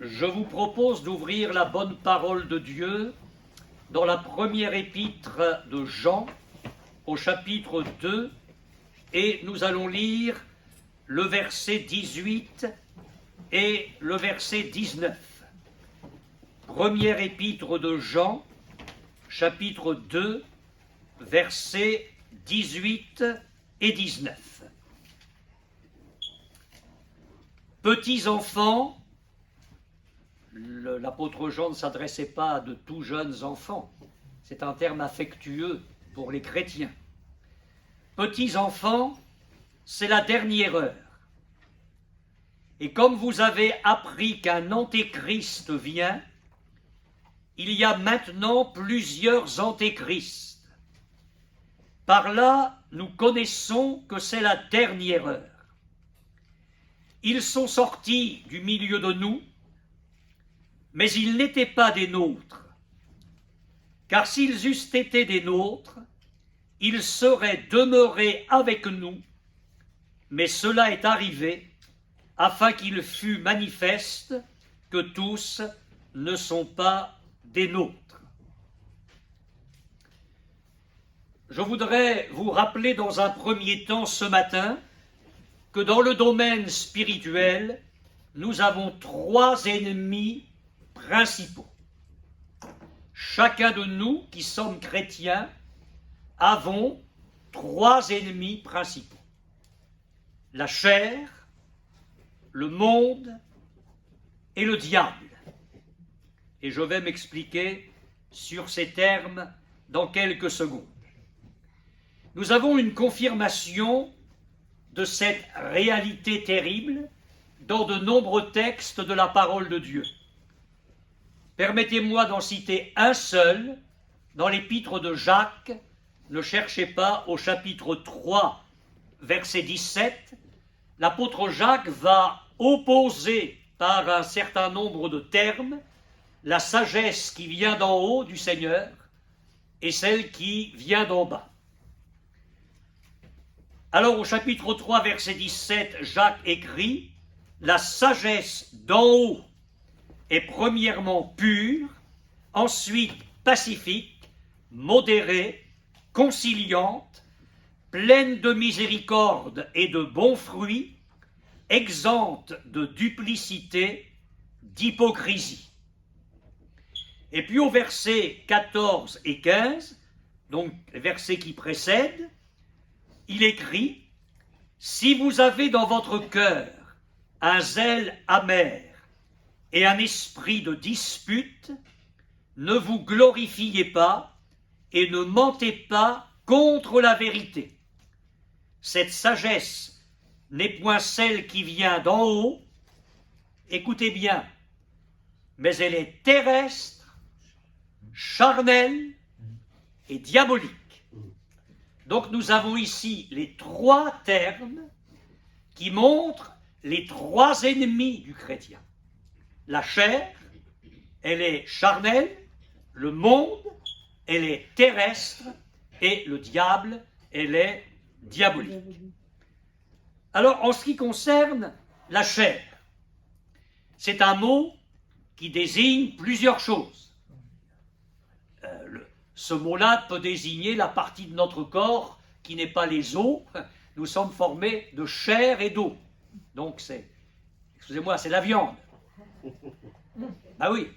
Je vous propose d'ouvrir la bonne parole de Dieu dans la première épître de Jean, au chapitre 2, et nous allons lire le verset 18 et le verset 19. Première épître de Jean, chapitre 2, versets 18 et 19. Petits enfants, l'apôtre Jean ne s'adressait pas à de tout jeunes enfants, c'est un terme affectueux pour les chrétiens. Petits enfants, c'est la dernière heure. Et comme vous avez appris qu'un antéchrist vient, il y a maintenant plusieurs antéchrists. Par là, nous connaissons que c'est la dernière heure. Ils sont sortis du milieu de nous, mais ils n'étaient pas des nôtres. Car s'ils eussent été des nôtres, ils seraient demeurés avec nous, mais cela est arrivé afin qu'il fût manifeste que tous ne sont pas des nôtres. Je voudrais vous rappeler dans un premier temps ce matin que dans le domaine spirituel, nous avons trois ennemis principaux. Chacun de nous qui sommes chrétiens avons trois ennemis principaux. La chair, le monde et le diable. Et je vais m'expliquer sur ces termes dans quelques secondes. Nous avons une confirmation de cette réalité terrible dans de nombreux textes de la parole de Dieu. Permettez-moi d'en citer un seul dans l'épître de Jacques. Ne cherchez pas, au chapitre 3, verset 17, l'apôtre Jacques va opposer par un certain nombre de termes la sagesse qui vient d'en haut du Seigneur et celle qui vient d'en bas. Alors au chapitre 3, verset 17, Jacques écrit « La sagesse d'en haut est premièrement pure, ensuite pacifique, modérée, conciliante, pleine de miséricorde et de bons fruits, exempte de duplicité, d'hypocrisie. » Et puis au verset 14 et 15, donc les versets qui précèdent, il écrit « Si vous avez dans votre cœur un zèle amer et un esprit de dispute, ne vous glorifiez pas et ne mentez pas contre la vérité. Cette sagesse n'est point celle qui vient d'en haut, écoutez bien, mais elle est terrestre, charnelle et diabolique. » Donc nous avons ici les trois termes qui montrent les trois ennemis du chrétien. La chair, elle est charnelle, le monde, elle est terrestre, et le diable, elle est diabolique. Alors, en ce qui concerne la chair, c'est un mot qui désigne plusieurs choses. Ce mot-là peut désigner la partie de notre corps qui n'est pas les os. Nous sommes formés de chair et d'eau. Donc c'est, excusez-moi, c'est la viande. Ah oui.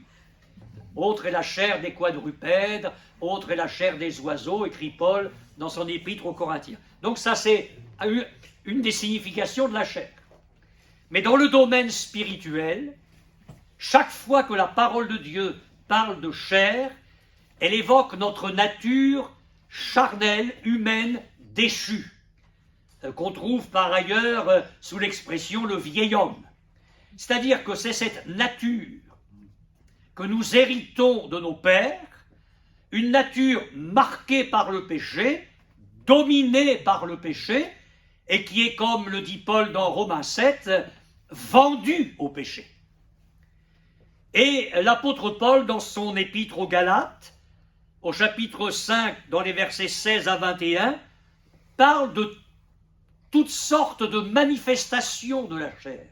Autre est la chair des quadrupèdes, autre est la chair des oiseaux, écrit Paul dans son épître aux Corinthiens. Donc ça, c'est une des significations de la chair. Mais dans le domaine spirituel, chaque fois que la parole de Dieu parle de chair, elle évoque notre nature charnelle, humaine, déchue, qu'on trouve par ailleurs sous l'expression le vieil homme. C'est-à-dire que c'est cette nature que nous héritons de nos pères, une nature marquée par le péché, dominée par le péché, et qui est, comme le dit Paul dans Romains 7, vendue au péché. Et l'apôtre Paul, dans son épître aux Galates, au chapitre 5, dans les versets 16 à 21, parle de toutes sortes de manifestations de la chair.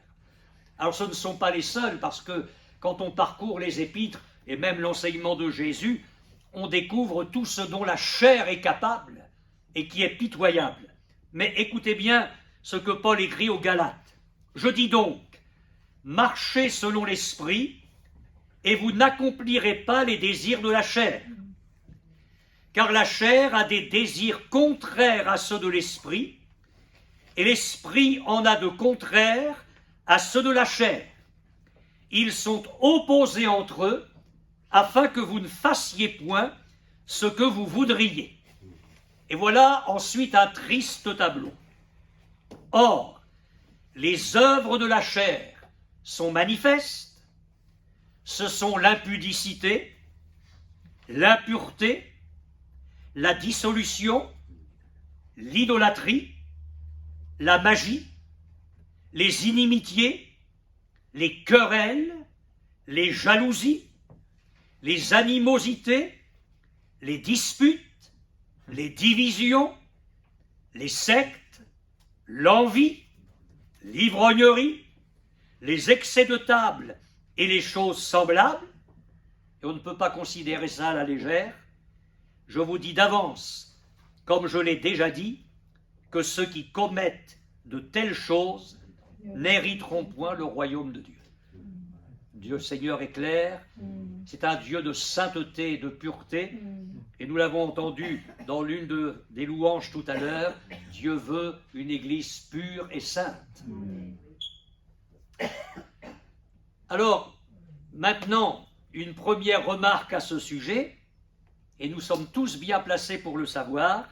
Alors ce ne sont pas les seuls, parce que quand on parcourt les épîtres et même l'enseignement de Jésus, on découvre tout ce dont la chair est capable et qui est pitoyable. Mais écoutez bien ce que Paul écrit aux Galates. Je dis donc, marchez selon l'esprit et vous n'accomplirez pas les désirs de la chair. Car la chair a des désirs contraires à ceux de l'esprit, et l'esprit en a de contraires à ceux de la chair. Ils sont opposés entre eux, afin que vous ne fassiez point ce que vous voudriez. Et voilà ensuite un triste tableau. Or, les œuvres de la chair sont manifestes, ce sont l'impudicité, l'impureté, la dissolution, l'idolâtrie, la magie, les inimitiés, les querelles, les jalousies, les animosités, les disputes, les divisions, les sectes, l'envie, l'ivrognerie, les excès de table et les choses semblables. Et on ne peut pas considérer ça à la légère. Je vous dis d'avance, comme je l'ai déjà dit, que ceux qui commettent de telles choses n'hériteront point le royaume de Dieu. Dieu Seigneur est clair, c'est un Dieu de sainteté et de pureté, et nous l'avons entendu dans l'une des louanges tout à l'heure, Dieu veut une église pure et sainte. Alors, maintenant, une première remarque à ce sujet, et nous sommes tous bien placés pour le savoir,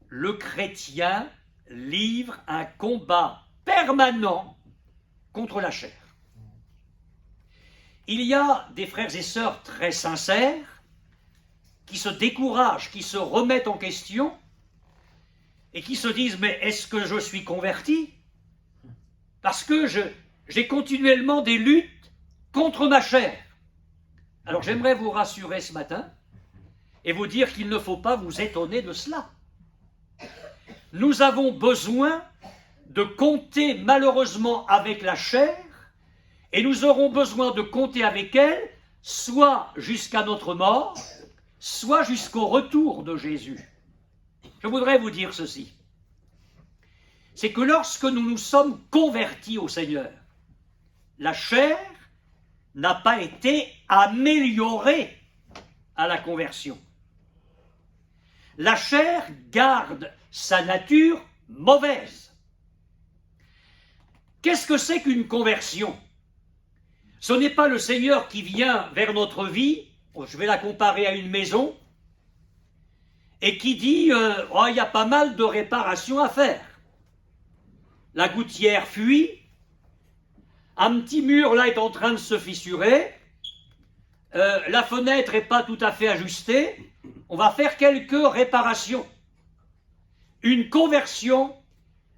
le chrétien livre un combat permanent contre la chair. Il y a des frères et sœurs très sincères qui se découragent, qui se remettent en question et qui se disent « Mais est-ce que je suis converti ?» Parce que j'ai continuellement des luttes contre ma chair. Alors j'aimerais vous rassurer ce matin et vous dire qu'il ne faut pas vous étonner de cela. Nous avons besoin de compter malheureusement avec la chair et nous aurons besoin de compter avec elle soit jusqu'à notre mort, soit jusqu'au retour de Jésus. Je voudrais vous dire ceci. C'est que lorsque nous nous sommes convertis au Seigneur, la chair n'a pas été améliorée à la conversion. La chair garde sa nature mauvaise. Qu'est-ce que c'est qu'une conversion ? Ce n'est pas le Seigneur qui vient vers notre vie, je vais la comparer à une maison, et qui dit oh, il y a pas mal de réparations à faire. La gouttière fuit, un petit mur là est en train de se fissurer, la fenêtre n'est pas tout à fait ajustée, on va faire quelques réparations. Une conversion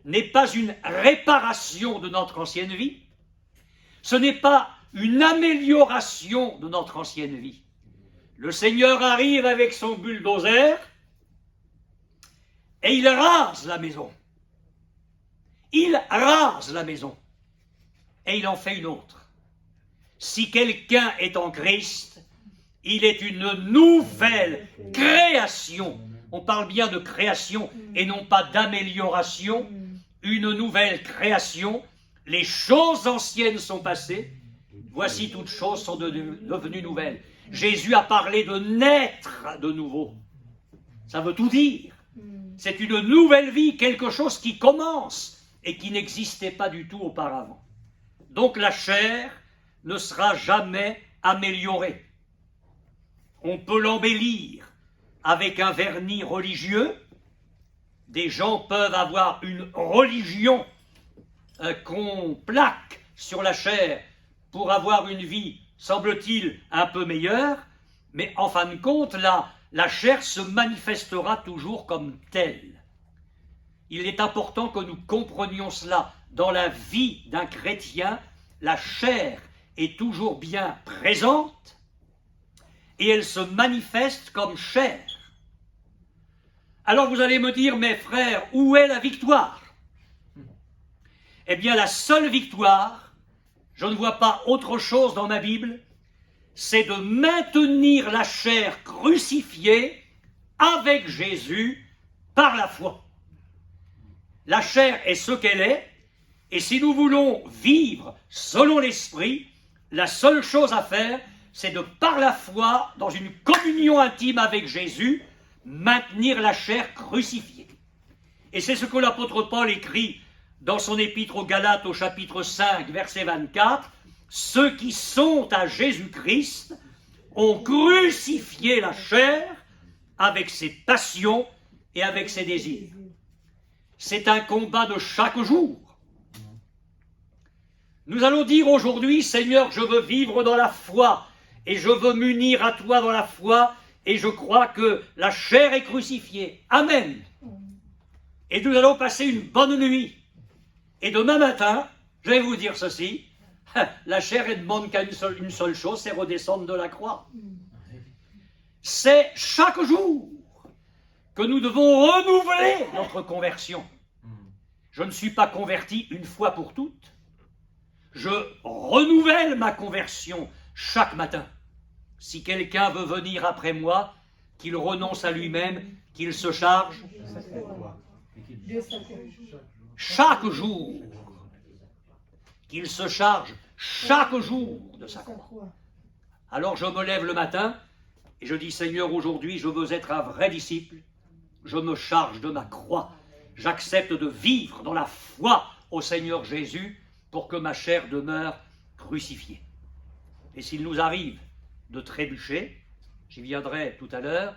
n'est pas une réparation de notre ancienne vie, ce n'est pas une amélioration de notre ancienne vie. Le Seigneur arrive avec son bulldozer et il rase la maison. Il rase la maison et il en fait une autre. Si quelqu'un est en Christ, il est une nouvelle création. On parle bien de création et non pas d'amélioration. Une nouvelle création. Les choses anciennes sont passées. Voici toutes choses sont devenues nouvelles. Jésus a parlé de naître de nouveau. Ça veut tout dire. C'est une nouvelle vie, quelque chose qui commence et qui n'existait pas du tout auparavant. Donc la chair ne sera jamais améliorée. On peut l'embellir avec un vernis religieux. Des gens peuvent avoir une religion qu'on plaque sur la chair pour avoir une vie, semble-t-il, un peu meilleure, mais en fin de compte, la chair se manifestera toujours comme telle. Il est important que nous comprenions cela. Dans la vie d'un chrétien, la chair est toujours bien présente et elle se manifeste comme chair. Alors vous allez me dire, mes frères, où est la victoire ? Eh bien, la seule victoire, je ne vois pas autre chose dans ma Bible, c'est de maintenir la chair crucifiée avec Jésus par la foi. La chair est ce qu'elle est, et si nous voulons vivre selon l'Esprit, la seule chose à faire, c'est de, par la foi, dans une communion intime avec Jésus, maintenir la chair crucifiée. Et c'est ce que l'apôtre Paul écrit dans son épître aux Galates au chapitre 5, verset 24, « Ceux qui sont à Jésus-Christ ont crucifié la chair avec ses passions et avec ses désirs. » C'est un combat de chaque jour. Nous allons dire aujourd'hui, Seigneur, je veux vivre dans la foi et je veux m'unir à toi dans la foi et je crois que la chair est crucifiée. Amen. Et nous allons passer une bonne nuit. Et demain matin, je vais vous dire ceci, la chair ne demande qu'à une seule chose, c'est redescendre de la croix. C'est chaque jour que nous devons renouveler notre conversion. Je ne suis pas converti une fois pour toutes. Je renouvelle ma conversion chaque matin. Si quelqu'un veut venir après moi, qu'il renonce à lui-même, qu'il se charge chaque jour, qu'il se charge chaque jour de sa croix. Alors je me lève le matin et je dis, Seigneur, aujourd'hui je veux être un vrai disciple. Je me charge de ma croix. J'accepte de vivre dans la foi au Seigneur Jésus pour que ma chair demeure crucifiée. Et s'il nous arrive de trébucher, j'y viendrai tout à l'heure,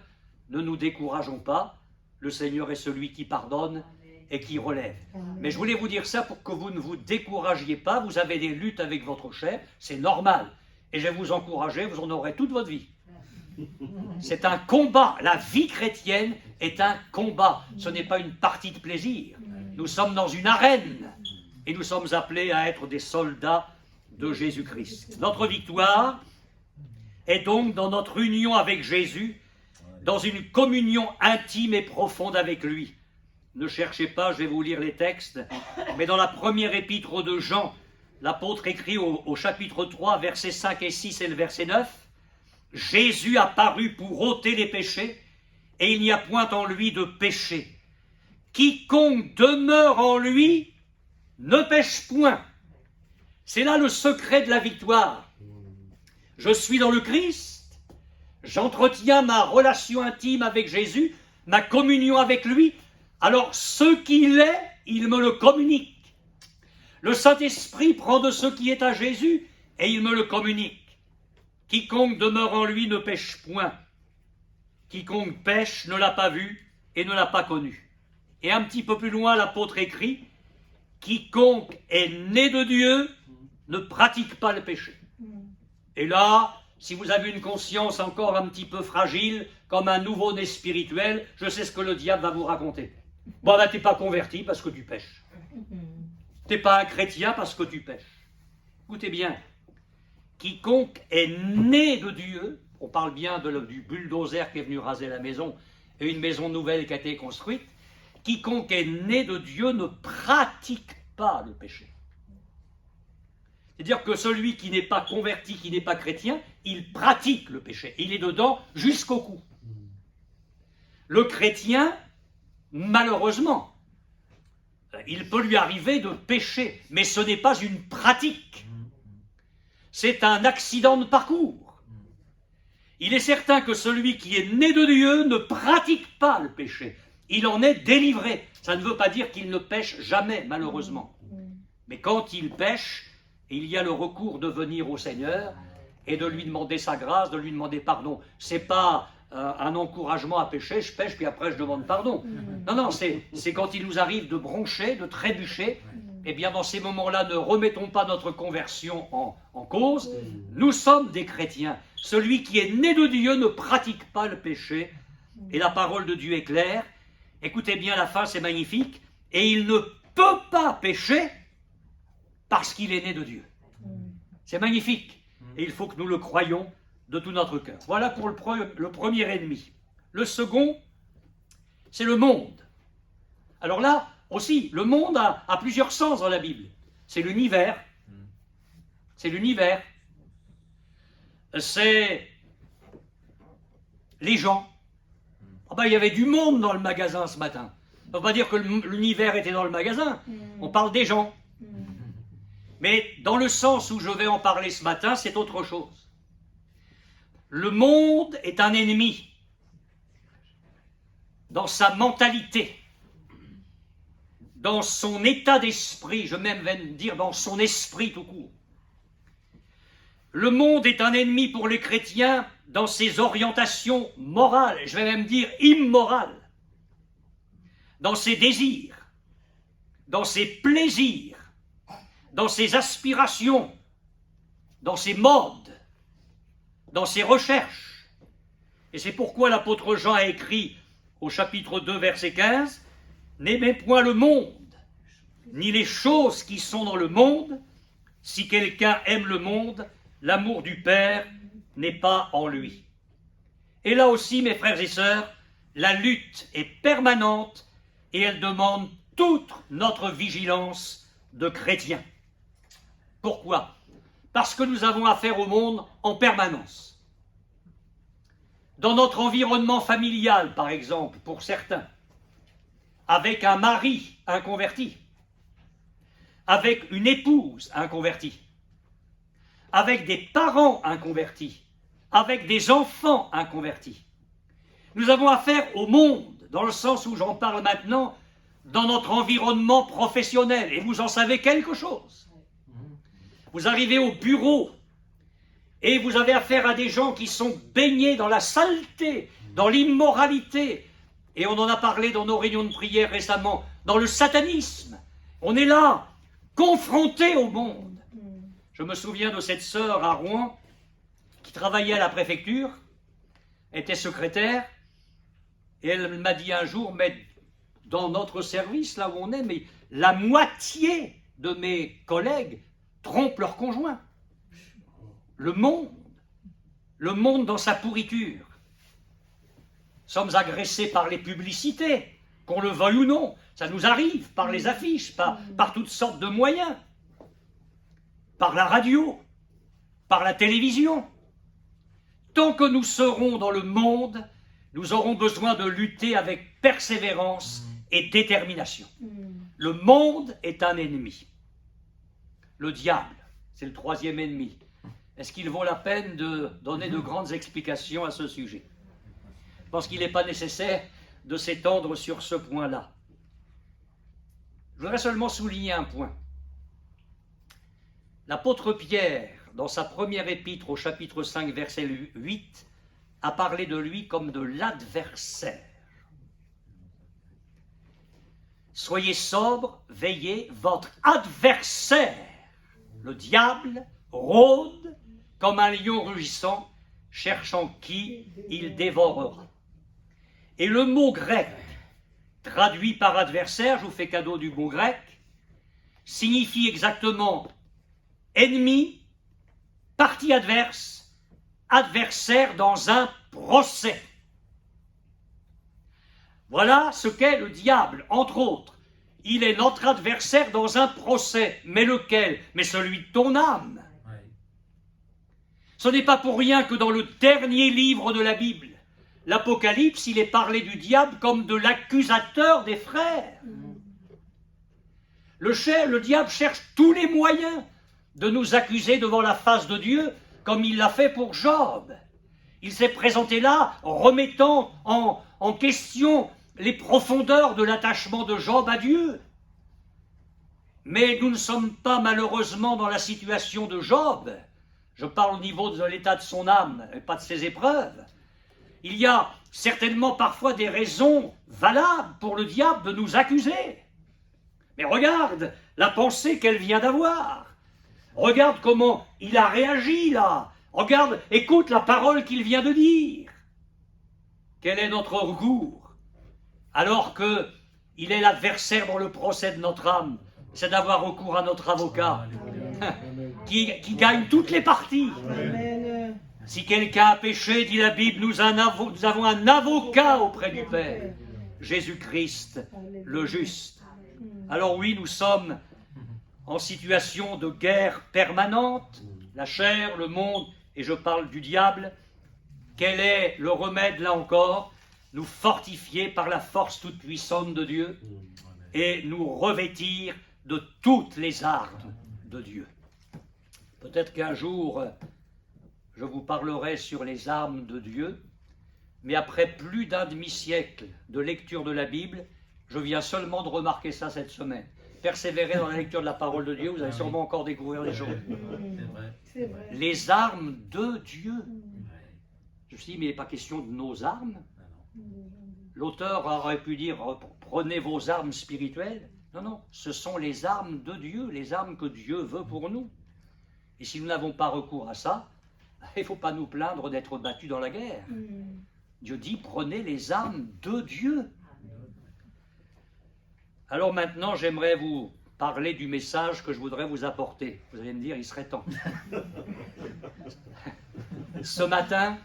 ne nous décourageons pas, le Seigneur est celui qui pardonne et qui relève. Mais je voulais vous dire ça pour que vous ne vous découragiez pas, vous avez des luttes avec votre chair, c'est normal. Et je vais vous encourager, vous en aurez toute votre vie. C'est un combat, la vie chrétienne est un combat, ce n'est pas une partie de plaisir. Nous sommes dans une arène et nous sommes appelés à être des soldats de Jésus-Christ. Notre victoire est donc dans notre union avec Jésus, dans une communion intime et profonde avec lui. Ne cherchez pas, je vais vous lire les textes, mais dans la première épître de Jean, l'apôtre écrit au chapitre 3, versets 5 et 6 et le verset 9, « Jésus a paru pour ôter les péchés, et il n'y a point en lui de péché. Quiconque demeure en lui ne pêche point. » C'est là le secret de la victoire. Je suis dans le Christ, j'entretiens ma relation intime avec Jésus, ma communion avec lui, alors ce qu'il est, il me le communique. Le Saint-Esprit prend de ce qui est à Jésus et il me le communique. Quiconque demeure en lui ne pêche point. Quiconque pêche ne l'a pas vu et ne l'a pas connu. Et un petit peu plus loin, l'apôtre écrit, quiconque est né de Dieu ne pratique pas le péché. Et là, si vous avez une conscience encore un petit peu fragile, comme un nouveau-né spirituel, je sais ce que le diable va vous raconter. Bon, ben, t'es pas converti parce que tu pêches. T'es pas un chrétien parce que tu pêches. Écoutez bien, quiconque est né de Dieu, on parle bien du bulldozer qui est venu raser la maison, et une maison nouvelle qui a été construite, quiconque est né de Dieu ne pratique pas le péché. C'est-à-dire que celui qui n'est pas converti, qui n'est pas chrétien, il pratique le péché. Il est dedans jusqu'au cou. Le chrétien, malheureusement, il peut lui arriver de pécher, mais ce n'est pas une pratique. C'est un accident de parcours. Il est certain que celui qui est né de Dieu ne pratique pas le péché. Il en est délivré. Ça ne veut pas dire qu'il ne pêche jamais, malheureusement. Mais quand il pêche, il y a le recours de venir au Seigneur et de lui demander sa grâce, de lui demander pardon. Ce n'est pas un encouragement à pécher, je pêche puis après je demande pardon. Non, c'est quand il nous arrive de broncher, de trébucher, eh bien dans ces moments-là, ne remettons pas notre conversion en cause. Nous sommes des chrétiens. Celui qui est né de Dieu ne pratique pas le péché. Et la parole de Dieu est claire. Écoutez bien, la fin, c'est magnifique. Et il ne peut pas pécher parce qu'il est né de Dieu. C'est magnifique. Et il faut que nous le croyions de tout notre cœur. Voilà pour le premier ennemi. Le second, c'est le monde. Alors là, aussi, le monde a plusieurs sens dans la Bible. C'est l'univers, c'est l'univers, c'est les gens. Ah ben, il y avait du monde dans le magasin ce matin. Ça ne veut pas dire que l'univers était dans le magasin, on parle des gens. Mais dans le sens où je vais en parler ce matin, c'est autre chose. Le monde est un ennemi dans sa mentalité, dans son état d'esprit, je même vais dire dans son esprit tout court. Le monde est un ennemi pour les chrétiens dans ses orientations morales, je vais même dire immorales, dans ses désirs, dans ses plaisirs, dans ses aspirations, dans ses modes, dans ses recherches. Et c'est pourquoi l'apôtre Jean a écrit au chapitre 2, verset 15, « N'aimez point le monde, ni les choses qui sont dans le monde. Si quelqu'un aime le monde, l'amour du Père n'est pas en lui. » Et là aussi, mes frères et sœurs, la lutte est permanente et elle demande toute notre vigilance de chrétiens. Pourquoi? Parce que nous avons affaire au monde en permanence. Dans notre environnement familial, par exemple, pour certains, avec un mari inconverti, avec une épouse inconvertie, avec des parents inconvertis, avec des enfants inconvertis. Nous avons affaire au monde, dans le sens où j'en parle maintenant, dans notre environnement professionnel, et vous en savez quelque chose. Vous arrivez au bureau, et vous avez affaire à des gens qui sont baignés dans la saleté, dans l'immoralité, et on en a parlé dans nos réunions de prière récemment, dans le satanisme. On est là, confrontés au monde. Je me souviens de cette sœur à Rouen, qui travaillait à la préfecture, était secrétaire, et elle m'a dit un jour, mais dans notre service, là où on est, mais la moitié de mes collègues trompent leur conjoint. Le monde dans sa pourriture. Sommes agressés par les publicités, qu'on le veuille ou non, ça nous arrive, par les affiches, par toutes sortes de moyens, par la radio, par la télévision. Tant que nous serons dans le monde, nous aurons besoin de lutter avec persévérance et détermination. Le monde est un ennemi. Le diable, c'est le troisième ennemi. Est-ce qu'il vaut la peine de donner de grandes explications à ce sujet? Je pense qu'il n'est pas nécessaire de s'étendre sur ce point-là. Je voudrais seulement souligner un point. L'apôtre Pierre, dans sa première épître au chapitre 5, verset 8, a parlé de lui comme de l'adversaire. Soyez sobres, veillez, votre adversaire, le diable, rôde comme un lion rugissant, cherchant qui il dévorera. Et le mot grec, traduit par adversaire, je vous fais cadeau du mot grec, signifie exactement ennemi, partie adverse, adversaire dans un procès. Voilà ce qu'est le diable, entre autres. Il est notre adversaire dans un procès. Mais lequel? Mais celui de ton âme. Ce n'est pas pour rien que dans le dernier livre de la Bible, l'Apocalypse, il est parlé du diable comme de l'accusateur des frères. Le diable cherche tous les moyens de nous accuser devant la face de Dieu, comme il l'a fait pour Job. Il s'est présenté là, remettant en question les profondeurs de l'attachement de Job à Dieu. Mais nous ne sommes pas malheureusement dans la situation de Job. Je parle au niveau de l'état de son âme, et pas de ses épreuves. Il y a certainement parfois des raisons valables pour le diable de nous accuser. Mais regarde la pensée qu'elle vient d'avoir. Regarde comment il a réagi là. Regarde, écoute la parole qu'il vient de dire. Quel est notre recours? Alors qu'il est l'adversaire dans le procès de notre âme, c'est d'avoir recours à notre avocat, qui gagne toutes les parties. Amen. Si quelqu'un a péché, dit la Bible, nous avons un avocat auprès du Père, Jésus-Christ, le juste. Alors oui, nous sommes en situation de guerre permanente, la chair, le monde, et je parle du diable. Quel est le remède, là encore? Nous fortifier par la force toute puissante de Dieu et nous revêtir de toutes les armes de Dieu. Peut-être qu'un jour, je vous parlerai sur les armes de Dieu, mais après plus d'un demi-siècle de lecture de la Bible, je viens seulement de remarquer ça cette semaine. Persévérez dans la lecture de la parole de Dieu, vous allez sûrement encore découvrir des choses. C'est vrai. Les armes de Dieu. Je me suis dit, mais il n'est pas question de nos armes. L'auteur aurait pu dire, prenez vos armes spirituelles. Non, non, ce sont les armes de Dieu, les armes que Dieu veut pour nous. Et si nous n'avons pas recours à ça, il ne faut pas nous plaindre d'être battus dans la guerre. Dieu dit, prenez les armes de Dieu. Alors maintenant, j'aimerais vous parler du message que je voudrais vous apporter. Vous allez me dire, il serait temps. Ce matin,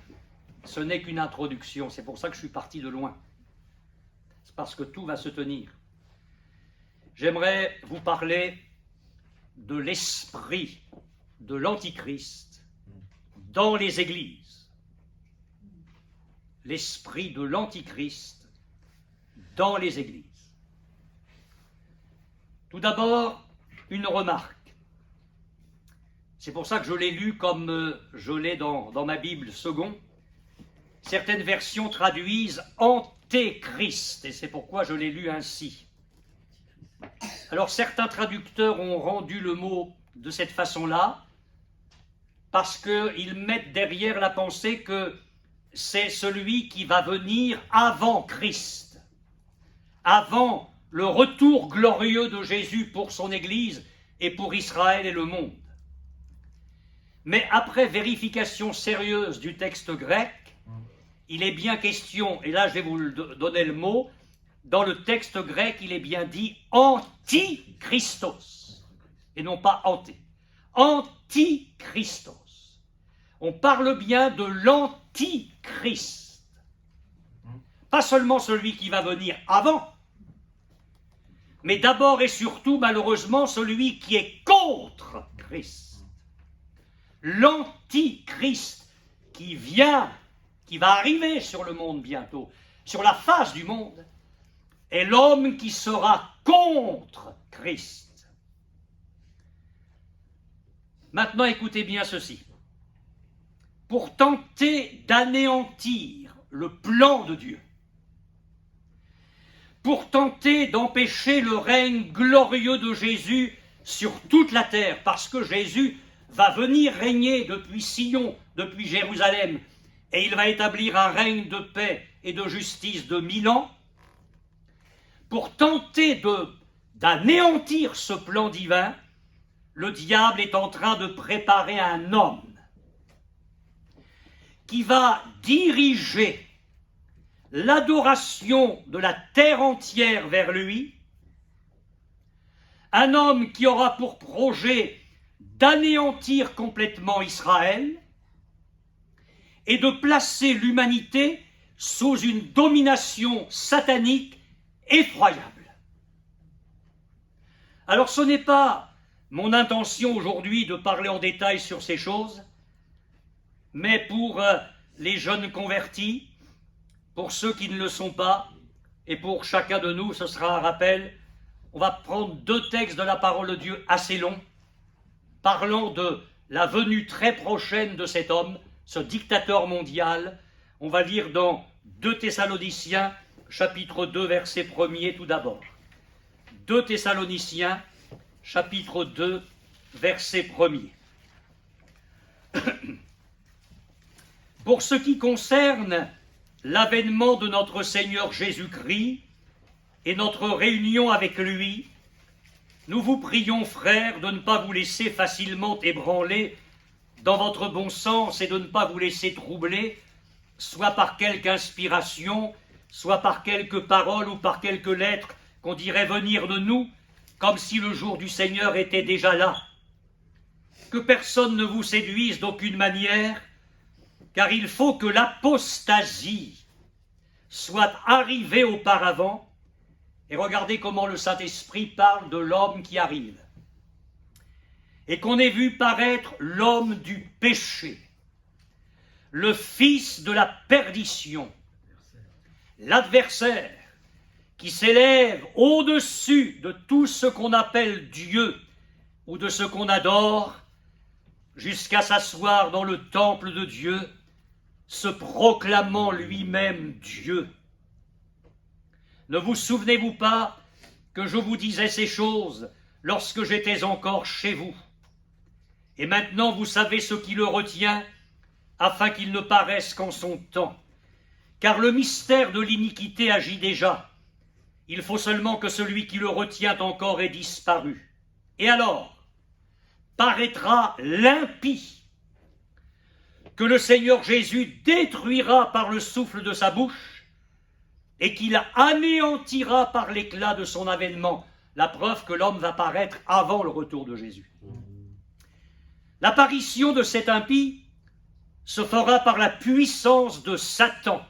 ce n'est qu'une introduction. C'est pour ça que je suis parti de loin. C'est parce que tout va se tenir. J'aimerais vous parler de l'esprit de l'Antichrist dans les églises. L'esprit de l'Antichrist dans les églises. Tout d'abord, une remarque. C'est pour ça que je l'ai lu comme je l'ai dans ma Bible second. Certaines versions traduisent Antéchrist, et c'est pourquoi je l'ai lu ainsi. Alors certains traducteurs ont rendu le mot de cette façon-là, parce qu'ils mettent derrière la pensée que c'est celui qui va venir avant Christ, avant le retour glorieux de Jésus pour son Église et pour Israël et le monde. Mais après vérification sérieuse du texte grec, il est bien question, et là je vais vous donner le mot, dans le texte grec il est bien dit Antichristos, et non pas anté. Antichristos. On parle bien de l'Antichrist. Pas seulement celui qui va venir avant, mais d'abord et surtout, malheureusement, celui qui est contre Christ. L'Antichrist qui vient, qui va arriver sur le monde bientôt, sur la face du monde, est l'homme qui sera contre Christ. Maintenant, écoutez bien ceci. Pour tenter d'anéantir le plan de Dieu, pour tenter d'empêcher le règne glorieux de Jésus sur toute la terre, parce que Jésus va venir régner depuis Sion, depuis Jérusalem, et il va établir un règne de paix et de justice de 1000 ans, pour tenter d'anéantir ce plan divin, le diable est en train de préparer un homme qui va diriger l'adoration de la terre entière vers lui, un homme qui aura pour projet d'anéantir complètement Israël et de placer l'humanité sous une domination satanique effroyable. Alors ce n'est pas mon intention aujourd'hui de parler en détail sur ces choses, mais pour les jeunes convertis, pour ceux qui ne le sont pas, et pour chacun de nous, ce sera un rappel. On va prendre 2 textes de la parole de Dieu assez longs, parlant de la venue très prochaine de cet homme, ce dictateur mondial. On va lire dans 2 Thessaloniciens, chapitre 2, verset 1er tout d'abord. 2 Thessaloniciens, chapitre 2, verset 1er. Pour ce qui concerne l'avènement de notre Seigneur Jésus-Christ et notre réunion avec lui, nous vous prions, frères, de ne pas vous laisser facilement ébranler dans votre bon sens et de ne pas vous laisser troubler, soit par quelque inspiration, soit par quelques paroles ou par quelques lettres qu'on dirait venir de nous, comme si le jour du Seigneur était déjà là. Que personne ne vous séduise d'aucune manière, car il faut que l'apostasie soit arrivée auparavant. Et regardez comment le Saint-Esprit parle de l'homme qui arrive. et qu'on ait vu paraître l'homme du péché, le fils de la perdition, l'adversaire qui s'élève au-dessus de tout ce qu'on appelle Dieu ou de ce qu'on adore, jusqu'à s'asseoir dans le temple de Dieu, se proclamant lui-même Dieu. Ne vous souvenez-vous pas que je vous disais ces choses lorsque j'étais encore chez vous? Et maintenant vous savez ce qui le retient, afin qu'il ne paraisse qu'en son temps. Car le mystère de l'iniquité agit déjà. Il faut seulement que celui qui le retient encore ait disparu. Et alors paraîtra l'impie, que le Seigneur Jésus détruira par le souffle de sa bouche, et qu'il anéantira par l'éclat de son avènement, la preuve que l'homme va paraître avant le retour de Jésus. L'apparition de cet impie se fera par la puissance de Satan,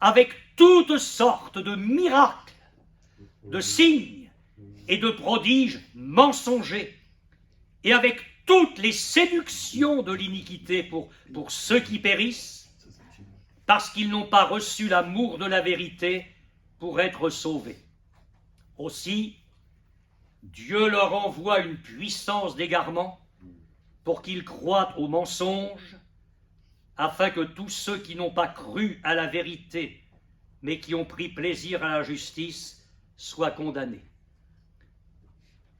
avec toutes sortes de miracles, de signes et de prodiges mensongers, et avec toutes les séductions de l'iniquité pour ceux qui périssent, parce qu'ils n'ont pas reçu l'amour de la vérité pour être sauvés. Aussi, Dieu leur envoie une puissance d'égarement pour qu'ils croient au mensonge, afin que tous ceux qui n'ont pas cru à la vérité, mais qui ont pris plaisir à la justice, soient condamnés.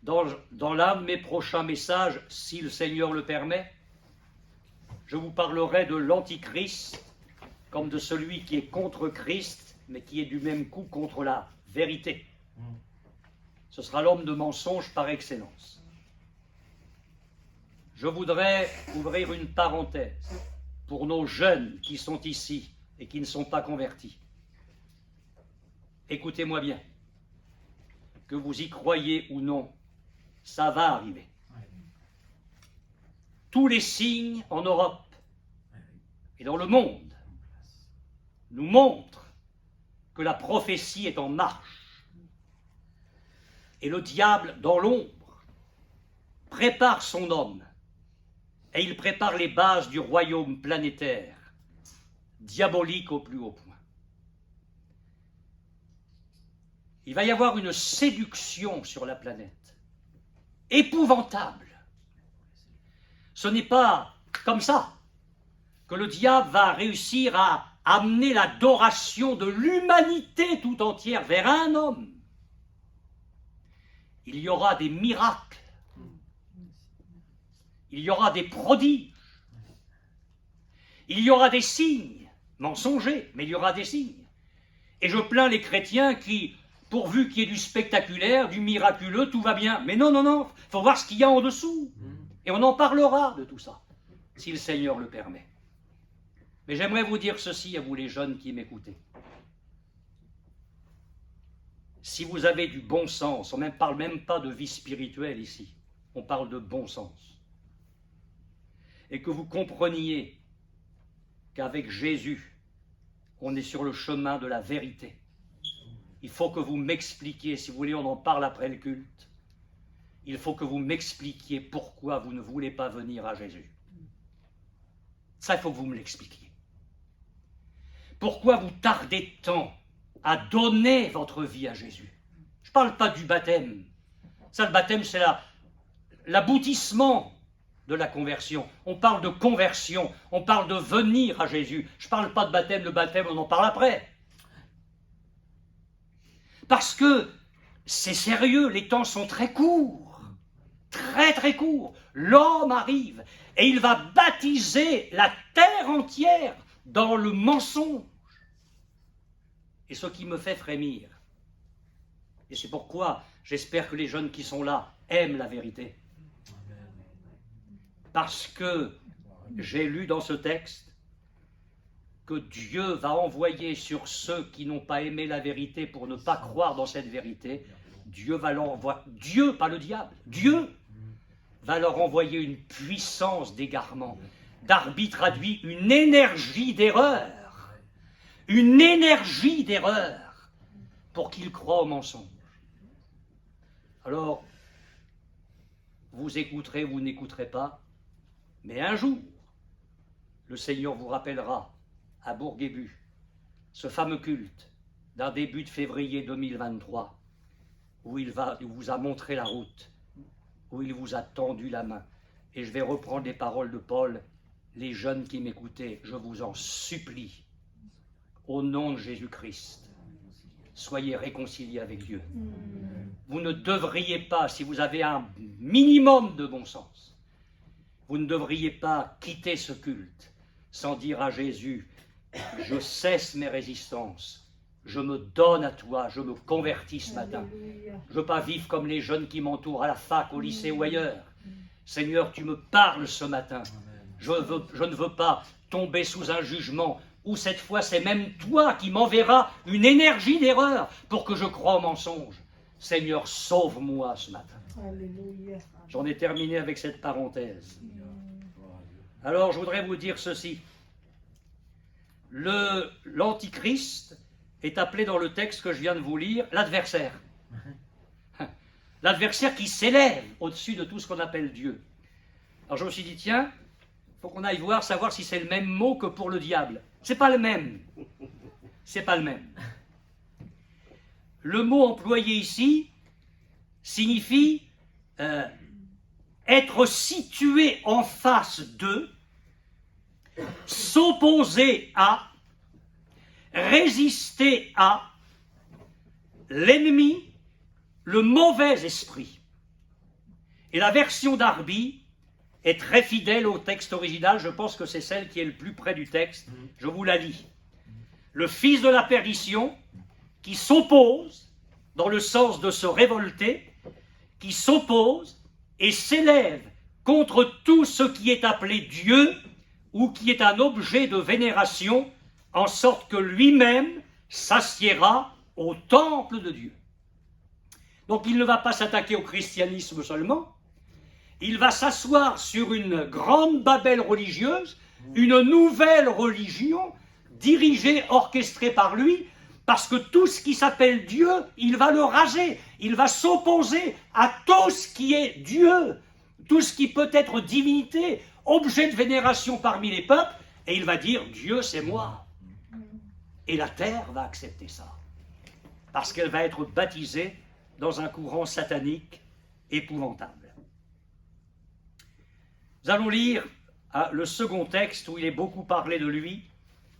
Dans l'un de mes prochains messages, si le Seigneur le permet, je vous parlerai de l'Antichrist comme de celui qui est contre Christ, mais qui est du même coup contre la vérité. Ce sera l'homme de mensonge par excellence. Je voudrais ouvrir une parenthèse pour nos jeunes qui sont ici et qui ne sont pas convertis. Écoutez-moi bien, que vous y croyez ou non, ça va arriver. Tous les signes en Europe et dans le monde nous montrent que la prophétie est en marche. Et le diable, dans l'ombre, prépare son homme, et il prépare les bases du royaume planétaire, diabolique au plus haut point. Il va y avoir une séduction sur la planète, épouvantable. Ce n'est pas comme ça que le diable va réussir à amener l'adoration de l'humanité tout entière vers un homme. Il y aura des miracles, il y aura des prodiges, il y aura des signes, mensongers, mais il y aura des signes. Et je plains les chrétiens qui, pourvu qu'il y ait du spectaculaire, du miraculeux, tout va bien. Mais non, il faut voir ce qu'il y a en dessous. Et on en parlera de tout ça, si le Seigneur le permet. Mais j'aimerais vous dire ceci à vous les jeunes qui m'écoutez. Si vous avez du bon sens, on ne parle même pas de vie spirituelle ici, on parle de bon sens, et que vous compreniez qu'avec Jésus, on est sur le chemin de la vérité. Il faut que vous m'expliquiez, si vous voulez, on en parle après le culte, il faut que vous m'expliquiez pourquoi vous ne voulez pas venir à Jésus. Ça, il faut que vous me l'expliquiez. Pourquoi vous tardez tant à donner votre vie à Jésus? Je ne parle pas du baptême. Ça, le baptême, c'est l'aboutissement de la conversion. On parle de conversion, on parle de venir à Jésus. Je ne parle pas de baptême, le baptême, on en parle après. Parce que c'est sérieux, les temps sont très courts, très très courts. L'homme arrive et il va baptiser la terre entière dans le mensonge. Et ce qui me fait frémir, et c'est pourquoi j'espère que les jeunes qui sont là aiment la vérité, parce que j'ai lu dans ce texte que Dieu va envoyer sur ceux qui n'ont pas aimé la vérité pour ne pas croire dans cette vérité, Dieu va leur envoyer, Dieu, pas le diable, Dieu va leur envoyer une puissance d'égarement. D'arbitre traduit une énergie d'erreur. Une énergie d'erreur pour qu'ils croient au mensonge. Alors, vous vous écouterez, vous n'écouterez pas. Mais un jour, le Seigneur vous rappellera à Bourguébu ce fameux culte d'un début de février 2023 où il vous a montré la route, où il vous a tendu la main. Et je vais reprendre les paroles de Paul. Les jeunes qui m'écoutez, je vous en supplie, au nom de Jésus-Christ, soyez réconciliés avec Dieu. Vous ne devriez pas, si vous avez un minimum de bon sens, vous ne devriez pas quitter ce culte sans dire à Jésus, je cesse mes résistances, je me donne à toi, je me convertis ce matin. Je ne veux pas vivre comme les jeunes qui m'entourent à la fac, au lycée ou ailleurs. Seigneur, tu me parles ce matin. Je ne veux pas tomber sous un jugement où cette fois c'est même toi qui m'enverras une énergie d'erreur pour que je croie au mensonge. Seigneur, sauve-moi ce matin. Alléluia. J'en ai terminé avec cette parenthèse. Alors je voudrais vous dire ceci. L'Antichrist est appelé dans le texte que je viens de vous lire l'adversaire. L'adversaire qui s'élève au-dessus de tout ce qu'on appelle Dieu. Alors je me suis dit, tiens, il faut qu'on aille voir, savoir si c'est le même mot que pour le diable. C'est pas le même. C'est pas le même. Le mot employé ici signifie être situé en face d'eux, s'opposer à, résister à l'ennemi, le mauvais esprit. Et la version d'Arby est très fidèle au texte original, je pense que c'est celle qui est le plus près du texte, je vous la lis. Le fils de la perdition qui s'oppose, dans le sens de se révolter, qui s'oppose et s'élève contre tout ce qui est appelé Dieu ou qui est un objet de vénération, en sorte que lui-même s'assiera au temple de Dieu. Donc il ne va pas s'attaquer au christianisme seulement, il va s'asseoir sur une grande Babel religieuse, une nouvelle religion, dirigée, orchestrée par lui, parce que tout ce qui s'appelle Dieu, il va le raser, il va s'opposer à tout ce qui est Dieu, tout ce qui peut être divinité, objet de vénération parmi les peuples, et il va dire, Dieu c'est moi. Et la terre va accepter ça, parce qu'elle va être baptisée dans un courant satanique épouvantable. Nous allons lire le second texte où il est beaucoup parlé de lui,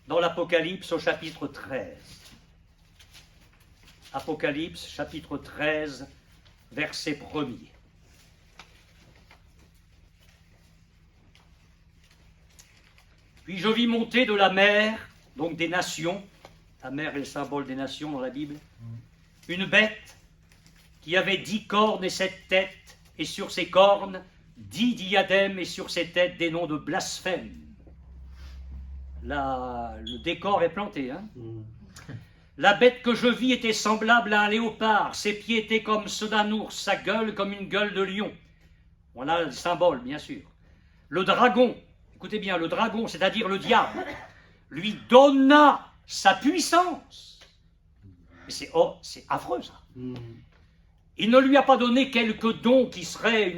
dans l'Apocalypse au chapitre 13. Apocalypse, chapitre 13, verset 1er. Puis je vis monter de la mer, donc des nations, la mer est le symbole des nations dans la Bible, une bête qui avait 10 cornes et 7 têtes, et sur ses cornes 10 diadèmes, et sur ses têtes des noms de blasphème. Le décor est planté, hein. La bête que je vis était semblable à un léopard, ses pieds étaient comme ceux d'un ours, sa gueule comme une gueule de lion. On a le symbole, bien sûr. Le dragon, écoutez bien, le dragon, c'est-à-dire le diable, lui donna sa puissance. C'est affreux, ça. Il ne lui a pas donné quelques dons qui seraient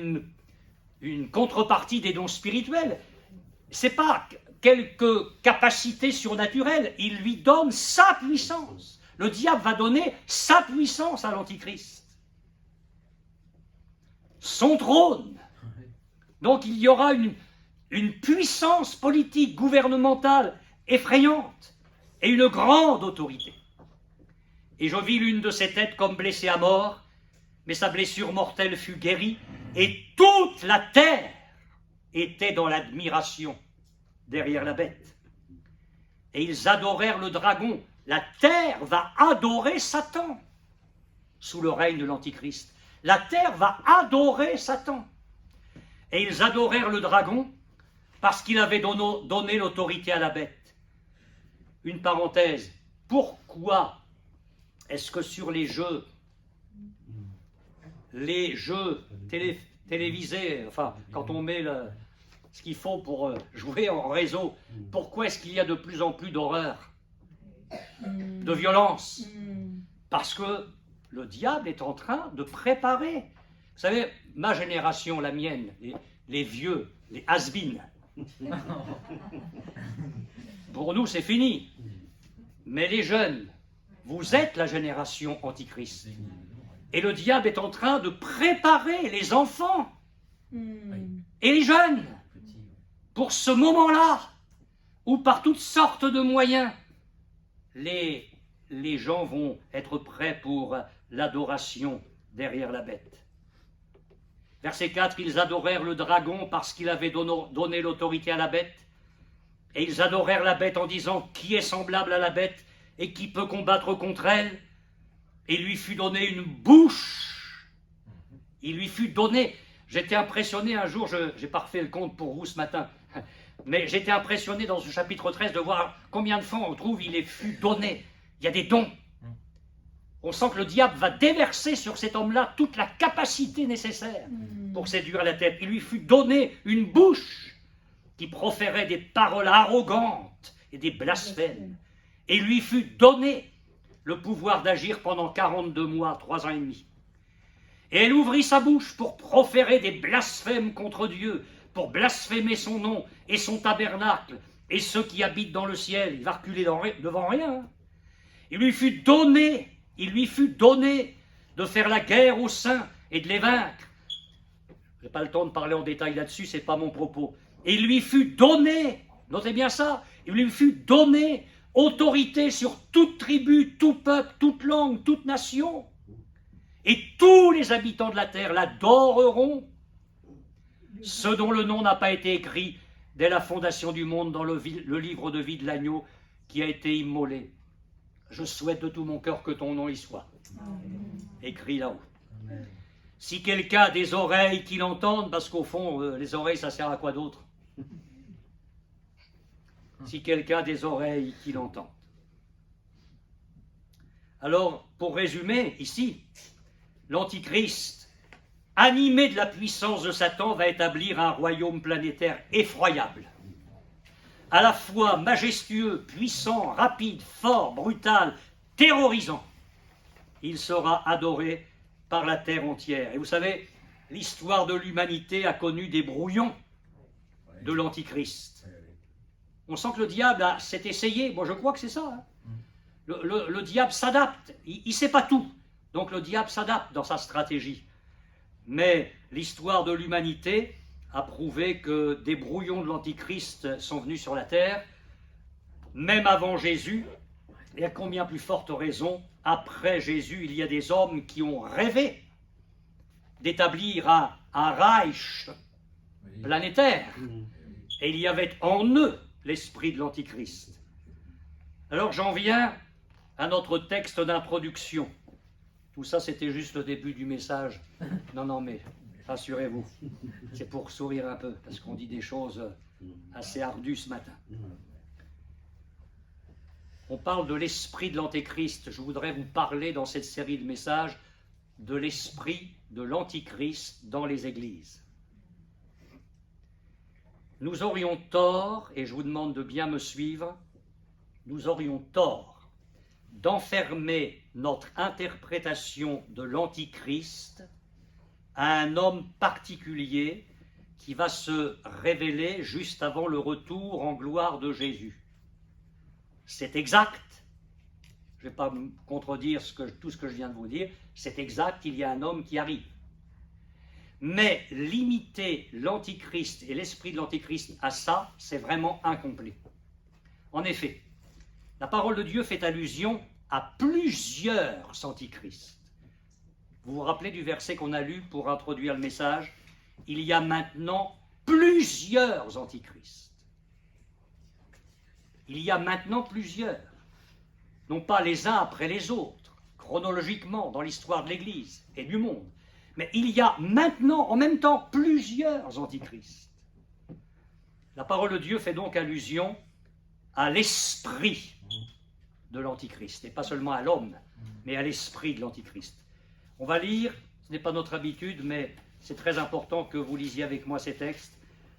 une contrepartie des dons spirituels. C'est pas quelques capacités surnaturelles, il lui donne sa puissance. Le diable va donner sa puissance à l'Antichrist. Son trône. Donc il y aura une puissance politique, gouvernementale, effrayante, et une grande autorité. Et je vis l'une de ses têtes comme blessée à mort, mais sa blessure mortelle fut guérie, et toute la terre était dans l'admiration derrière la bête. Et ils adorèrent le dragon. La terre va adorer Satan sous le règne de l'Antichrist. La terre va adorer Satan. Et ils adorèrent le dragon parce qu'il avait donné l'autorité à la bête. Une parenthèse, pourquoi est-ce que sur les jeux télévisés, enfin, quand on met ce qu'il faut pour jouer en réseau, pourquoi est-ce qu'il y a de plus en plus d'horreur, de violence? Parce que le diable est en train de préparer Vous savez, ma génération, la mienne, les vieux, les has-been, pour nous c'est fini. Mais les jeunes, vous êtes la génération antichrist. Et le diable est en train de préparer les enfants et les jeunes pour ce moment-là où par toutes sortes de moyens, les gens vont être prêts pour l'adoration derrière la bête. Verset 4, ils adorèrent le dragon parce qu'il avait donné l'autorité à la bête. Et ils adorèrent la bête en disant, qui est semblable à la bête et qui peut combattre contre elle? Et il lui fut donné une bouche. Il lui fut donné. J'étais impressionné un jour, je n'ai pas refait le compte pour vous ce matin, mais j'étais impressionné dans ce chapitre 13 de voir combien de fois on trouve il est fut donné. Il y a des dons. On sent que le diable va déverser sur cet homme-là toute la capacité nécessaire pour séduire la tête. Il lui fut donné une bouche qui proférait des paroles arrogantes et des blasphèmes. Et il lui fut donné le pouvoir d'agir pendant 42 mois, 3 ans et demi. Et elle ouvrit sa bouche pour proférer des blasphèmes contre Dieu, pour blasphémer son nom et son tabernacle et ceux qui habitent dans le ciel. Il va reculer devant rien. Il lui fut donné de faire la guerre aux saints et de les vaincre. Je n'ai pas le temps de parler en détail là-dessus, ce n'est pas mon propos. Et il lui fut donné, notez bien ça, il lui fut donné autorité sur toute tribu, tout peuple, toute langue, toute nation. Et tous les habitants de la terre l'adoreront. Ceux dont le nom n'a pas été écrit dès la fondation du monde dans le livre de vie de l'agneau qui a été immolé. Je souhaite de tout mon cœur que ton nom y soit. Écrit là-haut. Si quelqu'un a des oreilles qui l'entendent, parce qu'au fond, les oreilles, ça sert à quoi d'autre? Si quelqu'un a des oreilles qui l'entendent. Alors, pour résumer, ici, l'Antichrist, animé de la puissance de Satan, va établir un royaume planétaire effroyable. À la fois majestueux, puissant, rapide, fort, brutal, terrorisant. Il sera adoré par la terre entière. Et vous savez, l'histoire de l'humanité a connu des brouillons de l'Antichrist. On sent que le diable s'est essayé. Moi, je crois que c'est ça. Hein. Le diable s'adapte. Il ne sait pas tout. Donc le diable s'adapte dans sa stratégie. Mais l'histoire de l'humanité a prouvé que des brouillons de l'Antichrist sont venus sur la terre, même avant Jésus, et à combien plus forte raison, après Jésus, il y a des hommes qui ont rêvé d'établir un Reich planétaire, et il y avait en eux l'esprit de l'Antichrist. Alors j'en viens à notre texte d'introduction. Tout ça, c'était juste le début du message. Non, mais rassurez-vous, c'est pour sourire un peu, parce qu'on dit des choses assez ardues ce matin. On parle de l'esprit de l'Antéchrist. Je voudrais vous parler dans cette série de messages de l'esprit de l'Antichrist dans les églises. Nous aurions tort, et je vous demande de bien me suivre, nous aurions tort d'enfermer notre interprétation de l'Antichrist à un homme particulier qui va se révéler juste avant le retour en gloire de Jésus. C'est exact, je ne vais pas me contredire tout ce que je viens de vous dire, c'est exact, il y a un homme qui arrive. Mais limiter l'Antichrist et l'esprit de l'Antichrist à ça, c'est vraiment incomplet. En effet, la parole de Dieu fait allusion à plusieurs antichrists. Vous vous rappelez du verset qu'on a lu pour introduire le message? Il y a maintenant plusieurs antichrists. Il y a maintenant plusieurs. Non pas les uns après les autres, chronologiquement dans l'histoire de l'Église et du monde. Mais il y a maintenant, en même temps, plusieurs antichrists. La parole de Dieu fait donc allusion à l'esprit de l'Antichrist, et pas seulement à l'homme, mais à l'esprit de l'Antichrist. On va lire, ce n'est pas notre habitude, mais c'est très important que vous lisiez avec moi ces textes,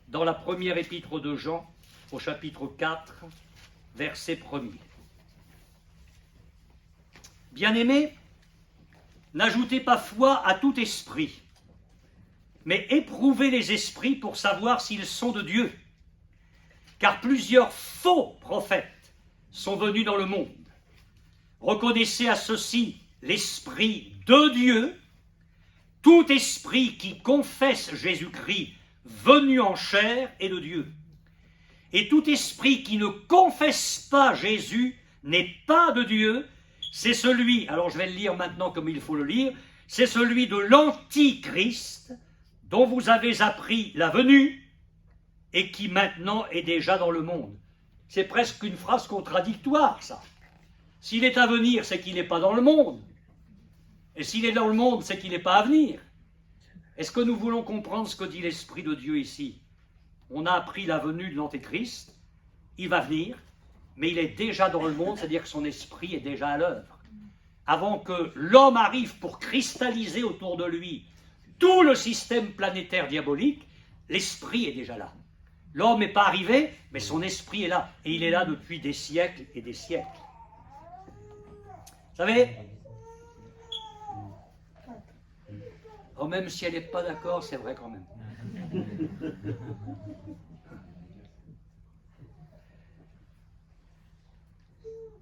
dans la première épître de Jean, au chapitre 4, verset 1er. Bien-aimés, n'ajoutez pas foi à tout esprit, mais éprouvez les esprits pour savoir s'ils sont de Dieu. Car plusieurs faux prophètes sont venus dans le monde. Reconnaissez à ceci l'Esprit de Dieu. Tout esprit qui confesse Jésus-Christ venu en chair est de Dieu. Et tout esprit qui ne confesse pas Jésus n'est pas de Dieu. C'est celui, alors je vais le lire maintenant comme il faut le lire, c'est celui de l'Antichrist dont vous avez appris la venue et qui maintenant est déjà dans le monde. C'est presque une phrase contradictoire, ça. S'il est à venir, c'est qu'il n'est pas dans le monde. Et s'il est dans le monde, c'est qu'il n'est pas à venir. Est-ce que nous voulons comprendre ce que dit l'Esprit de Dieu ici? On a appris la venue de l'Antéchrist, il va venir, mais il est déjà dans le monde, c'est-à-dire que son esprit est déjà à l'œuvre. Avant que l'homme arrive pour cristalliser autour de lui tout le système planétaire diabolique, l'esprit est déjà là. L'homme n'est pas arrivé, mais son esprit est là, et il est là depuis des siècles et des siècles. Vous savez, oh, même si elle n'est pas d'accord, c'est vrai quand même.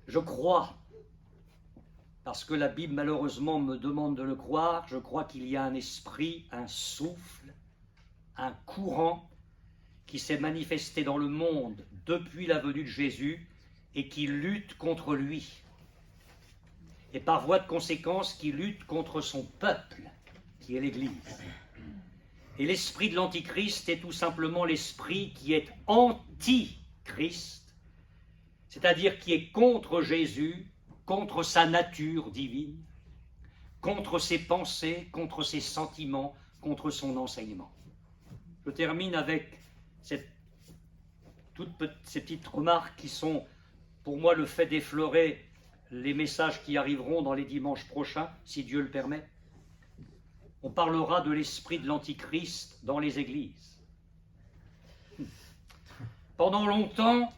Je crois, parce que la Bible malheureusement me demande de le croire, je crois qu'il y a un esprit, un souffle, un courant qui s'est manifesté dans le monde depuis la venue de Jésus et qui lutte contre lui. Et par voie de conséquence, qui lutte contre son peuple, qui est l'Église. Et l'esprit de l'Antichrist est tout simplement l'esprit qui est anti-Christ, c'est-à-dire qui est contre Jésus, contre sa nature divine, contre ses pensées, contre ses sentiments, contre son enseignement. Je termine avec ces petites remarques qui sont, pour moi, le fait d'effleurer les messages qui arriveront dans les dimanches prochains, si Dieu le permet. On parlera de l'esprit de l'Antichrist dans les églises. Pendant longtemps,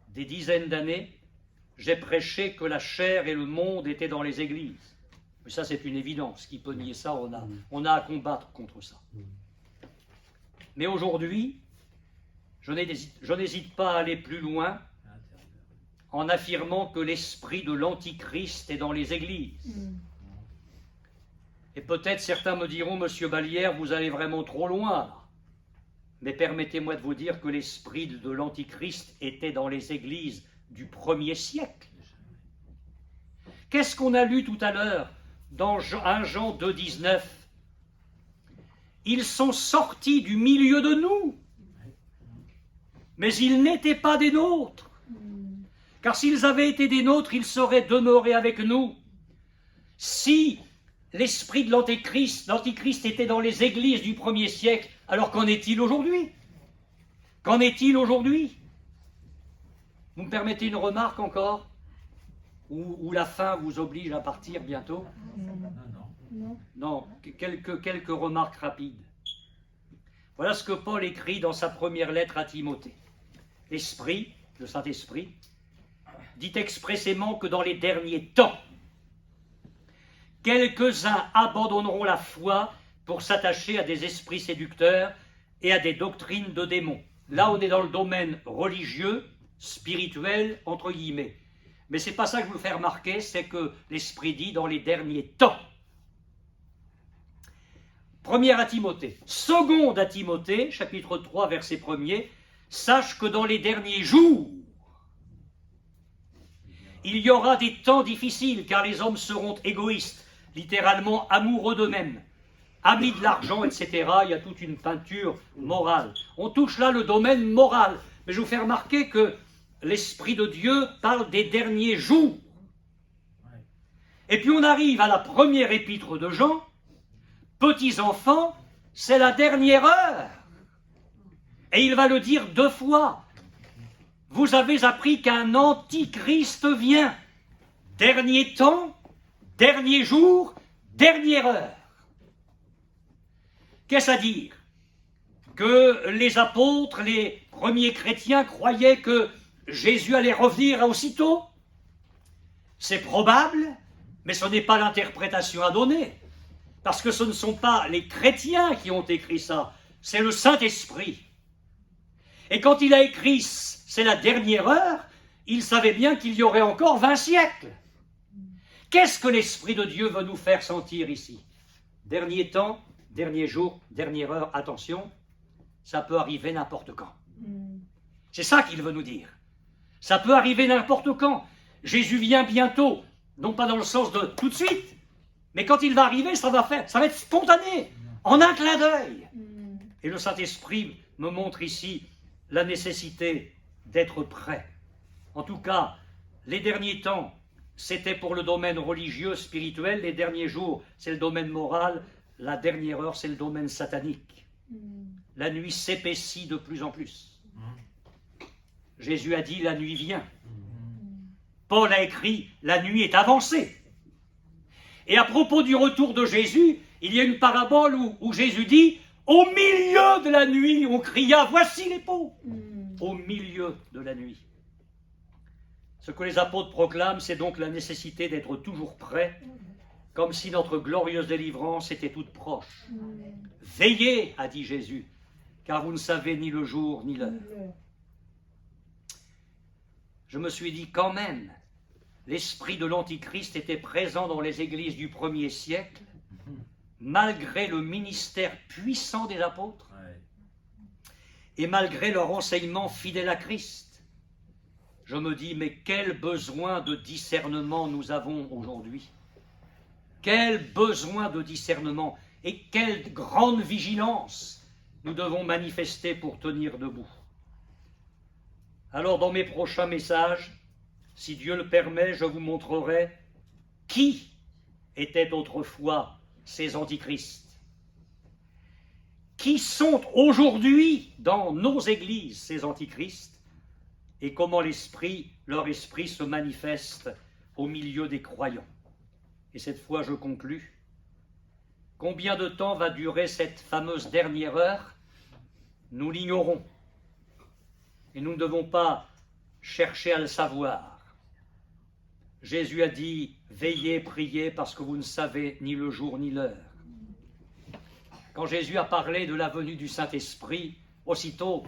des dizaines d'années, j'ai prêché que la chair et le monde étaient dans les églises. Mais ça, c'est une évidence. Qui peut nier ça, on a à combattre contre ça. Mais aujourd'hui, je n'hésite pas à aller plus loin en affirmant que l'esprit de l'Antichrist est dans les églises. Et peut-être certains me diront, Monsieur Vallière, vous allez vraiment trop loin. Mais permettez-moi de vous dire que l'esprit de l'Antichrist était dans les églises du 1er siècle. Qu'est-ce qu'on a lu tout à l'heure dans 1 Jean 2,19 ? Ils sont sortis du milieu de nous, mais ils n'étaient pas des nôtres. Car s'ils avaient été des nôtres, ils seraient demeurés avec nous. Si l'esprit de l'Antichrist était dans les églises du 1er siècle, alors qu'en est-il aujourd'hui? Qu'en est-il aujourd'hui? Vous me permettez une remarque encore? Ou la fin vous oblige à partir bientôt? Non, quelques remarques rapides. Voilà ce que Paul écrit dans sa première lettre à Timothée. L'Esprit, le Saint-Esprit, dit expressément que dans les derniers temps, quelques-uns abandonneront la foi pour s'attacher à des esprits séducteurs et à des doctrines de démons. Là, on est dans le domaine religieux, spirituel, entre guillemets. Mais ce n'est pas ça que je veux faire remarquer, c'est que l'Esprit dit dans les derniers temps. Première à Timothée. Seconde à Timothée, chapitre 3, verset 1er, sache que dans les derniers jours, il y aura des temps difficiles, car les hommes seront égoïstes, littéralement amoureux d'eux-mêmes, amis de l'argent, etc. Il y a toute une peinture morale. On touche là le domaine moral. Mais je vous fais remarquer que l'Esprit de Dieu parle des derniers jours. Et puis on arrive à la première épître de Jean. Petits enfants, c'est la dernière heure. Et il va le dire 2 fois. Vous avez appris qu'un antichrist vient. Dernier temps, dernier jour, dernière heure. Qu'est-ce à dire? Que les apôtres, les premiers chrétiens croyaient que Jésus allait revenir aussitôt? C'est probable, mais ce n'est pas l'interprétation à donner. Parce que ce ne sont pas les chrétiens qui ont écrit ça, c'est le Saint-Esprit. Et quand il a écrit « c'est la dernière heure », il savait bien qu'il y aurait encore 20 siècles. Qu'est-ce que l'Esprit de Dieu veut nous faire sentir ici? Dernier temps, dernier jour, dernière heure, attention, ça peut arriver n'importe quand. C'est ça qu'il veut nous dire. Ça peut arriver n'importe quand. Jésus vient bientôt, non pas dans le sens de tout de suite, mais quand il va arriver, ça va être spontané, en un clin d'œil. Et le Saint-Esprit me montre ici la nécessité d'être prêt. En tout cas, les derniers temps, c'était pour le domaine religieux, spirituel. Les derniers jours, c'est le domaine moral. La dernière heure, c'est le domaine satanique. La nuit s'épaissit de plus en plus. Jésus a dit, la nuit vient. Paul a écrit, la nuit est avancée. Et à propos du retour de Jésus, il y a une parabole où Jésus dit, au milieu de la nuit, on cria, voici l'époux. Au milieu de la nuit. Ce que les apôtres proclament, c'est donc la nécessité d'être toujours prêt, comme si notre glorieuse délivrance était toute proche. Veillez, a dit Jésus, car vous ne savez ni le jour ni l'heure. Je me suis dit quand même, l'esprit de l'Antichrist était présent dans les églises du 1er siècle, malgré le ministère puissant des apôtres, et malgré leur enseignement fidèle à Christ. Je me dis, mais quel besoin de discernement nous avons aujourd'hui. Quel besoin de discernement et quelle grande vigilance nous devons manifester pour tenir debout. Alors dans mes prochains messages, si Dieu le permet, je vous montrerai qui étaient autrefois ces antichrists. Qui sont aujourd'hui dans nos églises ces antichrists et comment leur esprit se manifeste au milieu des croyants. Et cette fois, je conclus. Combien de temps va durer cette fameuse dernière heure? Nous l'ignorons. Et nous ne devons pas chercher à le savoir. Jésus a dit, veillez, priez, parce que vous ne savez ni le jour ni l'heure. Quand Jésus a parlé de la venue du Saint-Esprit, aussitôt,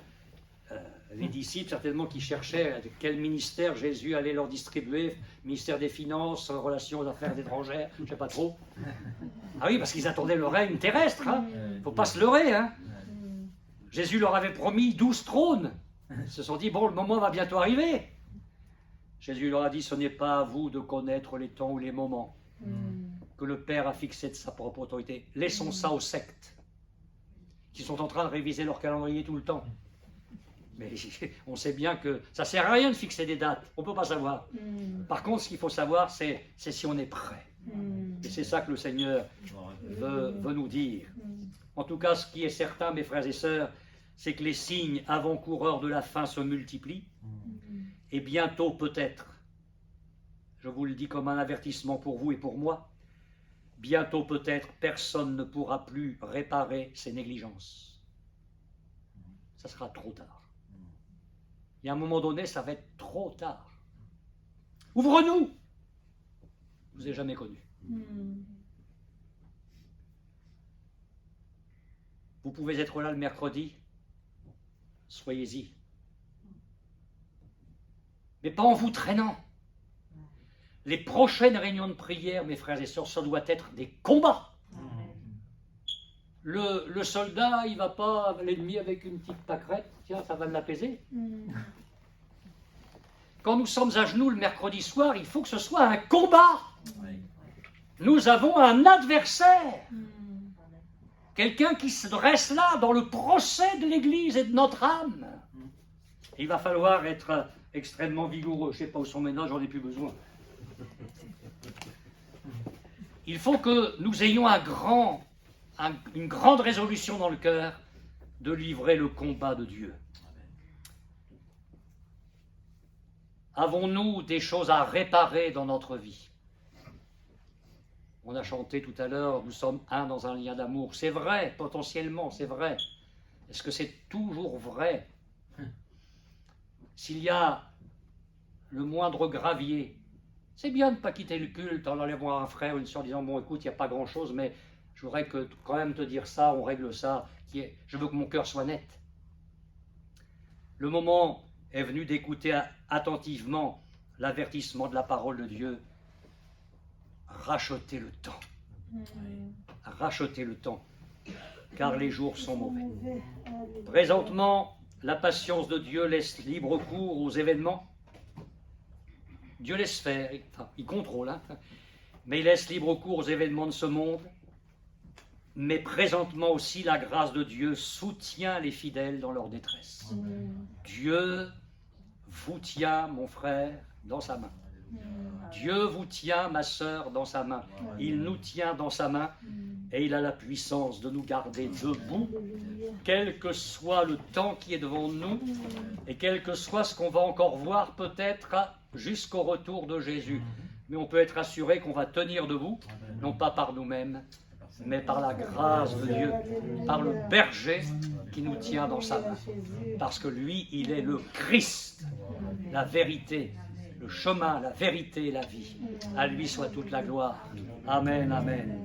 les disciples, certainement, qui cherchaient quel ministère Jésus allait leur distribuer, ministère des Finances, relations aux affaires étrangères, je ne sais pas trop. Ah oui, parce qu'ils attendaient le règne terrestre, hein. Il ne faut pas se leurrer, hein. Jésus leur avait promis 12 trônes. Ils se sont dit, bon, le moment va bientôt arriver. Jésus leur a dit, ce n'est pas à vous de connaître les temps ou les moments que le Père a fixé de sa propre autorité. Laissons ça aux sectes, qui sont en train de réviser leur calendrier tout le temps. Mais on sait bien que ça ne sert à rien de fixer des dates, on ne peut pas savoir. Par contre, ce qu'il faut savoir, c'est si on est prêt. Et c'est ça que le Seigneur veut nous dire. En tout cas, ce qui est certain, mes frères et sœurs, c'est que les signes avant-coureurs de la fin se multiplient. Et bientôt, peut-être, je vous le dis comme un avertissement pour vous et pour moi, bientôt peut-être personne ne pourra plus réparer ses négligences. Ça sera trop tard. Et à un moment donné, ça va être trop tard. Ouvre-nous! Je ne vous ai jamais connu. Vous pouvez être là le mercredi, soyez-y. Mais pas en vous traînant. Les prochaines réunions de prière, mes frères et sœurs, ça doit être des combats. Le soldat, il ne va pas à l'ennemi avec une petite pâquerette, tiens, ça va l'apaiser. Quand nous sommes à genoux le mercredi soir, il faut que ce soit un combat. Nous avons un adversaire. Quelqu'un qui se dresse là dans le procès de l'Église et de notre âme. Il va falloir être extrêmement vigoureux. Je ne sais pas où sont mes notes, j'en ai plus besoin. Il faut que nous ayons une grande résolution dans le cœur de livrer le combat de Dieu. Avons-nous des choses à réparer dans notre vie? On a chanté tout à l'heure, nous sommes un dans un lien d'amour. C'est vrai, potentiellement, c'est vrai. Est-ce que c'est toujours vrai? S'il y a le moindre gravier, c'est bien de ne pas quitter le culte en allant voir un frère ou une soeur en disant, bon écoute, il n'y a pas grand-chose, mais je voudrais quand même te dire ça, on règle ça, je veux que mon cœur soit net. Le moment est venu d'écouter attentivement l'avertissement de la parole de Dieu. Rachetez le temps. Rachetez le temps, car les jours sont mauvais. Présentement, la patience de Dieu laisse libre cours aux événements. Dieu laisse faire, enfin, il contrôle, hein, mais il laisse libre cours aux événements de ce monde. Mais présentement aussi, la grâce de Dieu soutient les fidèles dans leur détresse. Dieu vous tient, mon frère, dans sa main. Dieu vous tient, ma sœur, dans sa main. Il nous tient dans sa main et il a la puissance de nous garder debout, quel que soit le temps qui est devant nous et quel que soit ce qu'on va encore voir peut-être jusqu'au retour de Jésus. Mais on peut être assuré qu'on va tenir debout, non pas par nous-mêmes, mais par la grâce de Dieu, par le berger qui nous tient dans sa main. Parce que lui, il est le Christ, la vérité, le chemin, la vérité et la vie. À lui soit toute la gloire. Amen, amen.